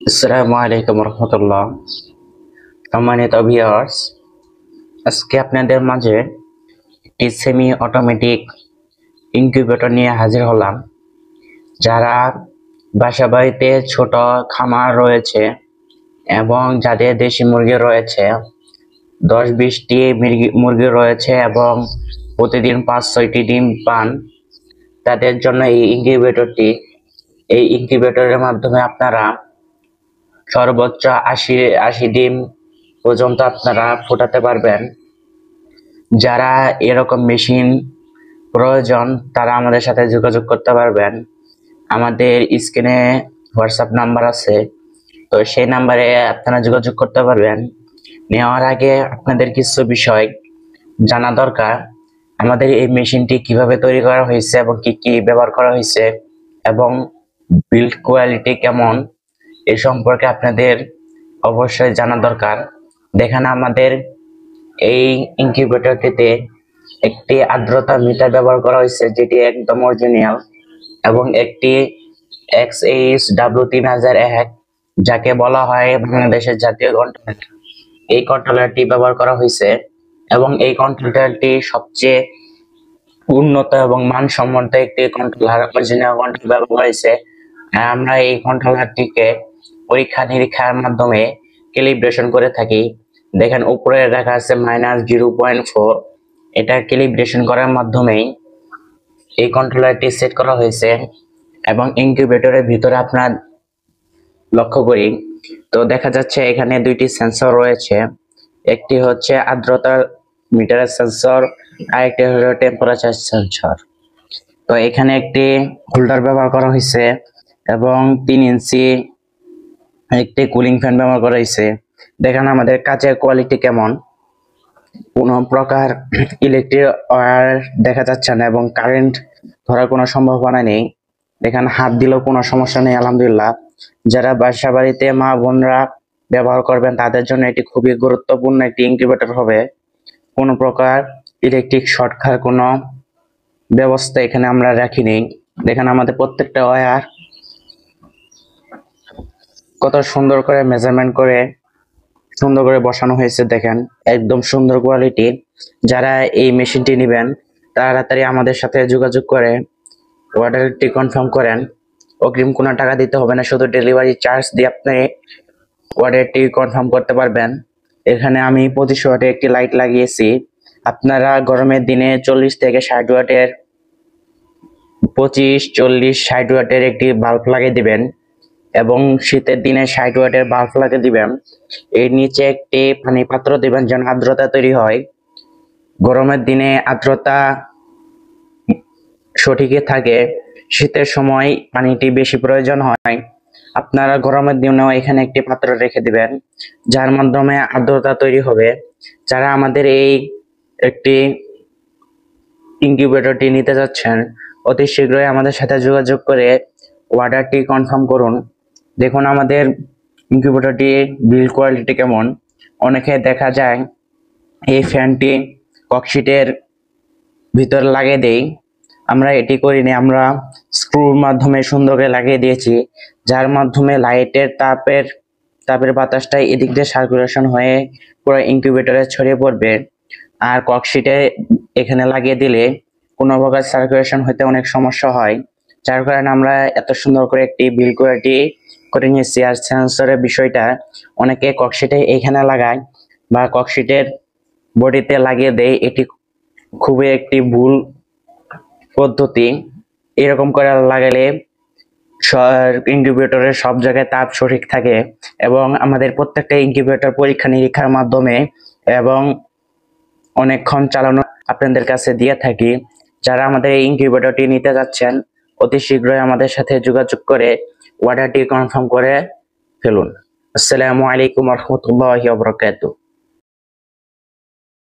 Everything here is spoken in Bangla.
আসসালামু আলাইকুম রহমতুল্লাহ। সম্মানিত ভিউয়ার্স, আজকে আপনাদের মাঝে একটি সেমি অটোমেটিক ইনকিউবেটর নিয়ে হাজির হলাম। যারা বাসা বাড়িতে ছোট খামার রয়েছে এবং যাদের দেশি মুরগি রয়েছে, 10-20টি মুরগি রয়েছে এবং প্রতিদিন 5-6টি ডিম পান, তাদের জন্য এই ইনকিউবেটরের মাধ্যমে আপনারা সর্বোচ্চ 80 ডিম পর্যন্ত আপনারা ফোটাতে পারবেন। যারা এরকম মেশিন প্রয়োজন তারা আমাদের সাথে যোগাযোগ করতে পারবেন। আমাদের স্ক্রিনে হোয়াটসঅ্যাপ নাম্বার আছে, তো সেই নাম্বারে আপনারা যোগাযোগ করতে পারবেন। নেওয়ার আগে আপনাদের কিছু বিষয় জানা দরকার। আমাদের এই মেশিনটি কিভাবে তৈরি করা হয়েছে এবং কি কি ব্যবহার করা হয়েছে এবং বিল্ড কোয়ালিটি কেমন, এ সম্পর্কে আপনাদের অবশ্যই জানা দরকার। দেখেন, আমাদের এই ইনকিউবেটরটিতে একটি আর্দ্রতা মিটার ব্যবহার করা হয়েছে, যেটি একদম অরিজিনাল, এবং একটি XHW3001, যাকে বলা হয় বাংলাদেশের জাতীয় কন্ট্রোলার। এই কন্ট্রোলারটি ব্যবহার করা হয়েছে এবং এই কন্ট্রোলারটি সবচেয়ে উন্নত এবং মানসম্মত একটি কন্ট্রোলার, অরিজিনাল কন্ট্রোলার ব্যবহার করা হয়েছে। আমরা এই কন্ট্রোলারটিকে পরীক্ষা নিরীক্ষার মাধ্যমে ক্যালিব্রেশন করে থাকি। দেখেন, উপরে লেখা আছে -0.4। এটা ক্যালিব্রেশন করার মাধ্যমেই এই কন্ট্রোলারটি সেট করা হয়েছে। এবং ইনকিউবেটরের ভিতরে আপনার লক্ষ্য করি তো দেখা যাচ্ছে এখানে দুইটি সেন্সর রয়েছে। একটি হচ্ছে আর্দ্রতা মিটারের সেন্সর, আর একটি হলো টেম্পারেচার সেন্সর। তো এখানে একটি হোল্ডার ব্যবহার করা হয়েছে এবং 3 ইঞ্চি একটি কুলিং ফ্যান ব্যবহার করা হয়েছে। দেখেন আমাদের কাচের কোয়ালিটি কেমন, কোনো প্রকার ইলেকট্রিক ওয়্যার দেখা যাচ্ছে না এবং কারেন্ট ধরার কোনো সম্ভাবনা নেই। দেখেন, হাত দিলেও কোনো সমস্যা নেই আলহামদুলিল্লাহ। যারা বাসা বাড়িতে মা বোনরা ব্যবহার করবেন তাদের জন্য এটি খুবই গুরুত্বপূর্ণ একটি ইনকিউবেটর হবে। কোনো প্রকার ইলেকট্রিক শর্ট খাওয়ার কোনো ব্যবস্থা এখানে আমরা রাখিনি। দেখেন আমাদের প্রত্যেকটা ওয়্যার কত সুন্দর করে মেজারমেন্ট করে সুন্দর করে বসানো হয়েছে। দেখেন, একদম সুন্দর কোয়ালিটি। যারা এই মেশিনটি নেবেন তাড়াতাড়ি আমাদের সাথে যোগাযোগ করে অর্ডারটি কনফার্ম করেন। অগ্রিম কোনো টাকা দিতে হবে না, শুধু ডেলিভারি চার্জ দিয়ে আপনি অর্ডারটি কনফার্ম করতে পারবেন। এখানে আমি 25 ওয়াটের একটি লাইট লাগিয়েছি। আপনারা গরমের দিনে 40 থেকে 60 ওয়াটের 25, 40, 60 ওয়াটের একটি বাল্ব লাগিয়ে দিবেন এবং শীতের দিনে 60 ওয়াটের বাল্ব লাগিয়ে দিবেন। এর নিচে একটি পানি পাত্র দিবেন যেন আর্দ্রতা তৈরি হয়। গরমের দিনে আর্দ্রতা সঠিকই থাকে, শীতের সময় পানিটি বেশি প্রয়োজন হয়। আপনারা গরমের দিনেও এখানে একটি পাত্র রেখে দিবেন যার মাধ্যমে আর্দ্রতা তৈরি হবে। যারা আমাদের এই একটি ইনকিউবেটরটি নিতে যাচ্ছেন অতি শীঘ্রই আমাদের সাথে যোগাযোগ করে অর্ডারটি কনফার্ম করুন। দেখুন আমাদের ইনকিউবেটরটি বিল্ড কোয়ালিটি কেমন। অনেকে দেখা যায় এই ফ্যানটি ককশিটের ভিতর লাগিয়ে দেই, আমরা এটি করিনি। আমরা স্ক্রুর মাধ্যমে সুন্দর করে লাগিয়ে দিয়েছি, যার মাধ্যমে লাইটের তাপের বাতাসটা এদিক দিয়ে সার্কুলেশন হয়ে পুরো ইনকিউবেটরে ছড়িয়ে পড়বে। আর ককশিটে এখানে লাগিয়ে দিলে কোনো প্রকার সার্কুলেশন হতে অনেক সমস্যা হয়, যার কারণে আমরা এত সুন্দর করে একটি বিল্ড কোয়ালিটি করে নিয়েছি। আর সেন্সরের বিষয়টা অনেকে ককশিটে এখানে লাগায় বা ককশিটের বডিতে লাগিয়ে দেয়, এটি খুবই একটি ভুল পদ্ধতি। এরকম করে লাগালে ইনকিউবেটরের সব জায়গায় তাপ সঠিক থাকে এবং আমাদের প্রত্যেকটা ইনকিউবেটর পরীক্ষা নিরীক্ষার মাধ্যমে এবং অনেকক্ষণ চালানো আপনাদের কাছে দিয়ে থাকি। যারা আমাদের এই ইনকিউবেটরটি নিতে যাচ্ছেন অতি শীঘ্রই আমাদের সাথে যোগাযোগ করে অর্ডারটি কনফার্ম করে ফেলুন। আসসালামু আলাইকুম রহমতুল্লাহি ওয়া বারাকাতুহু।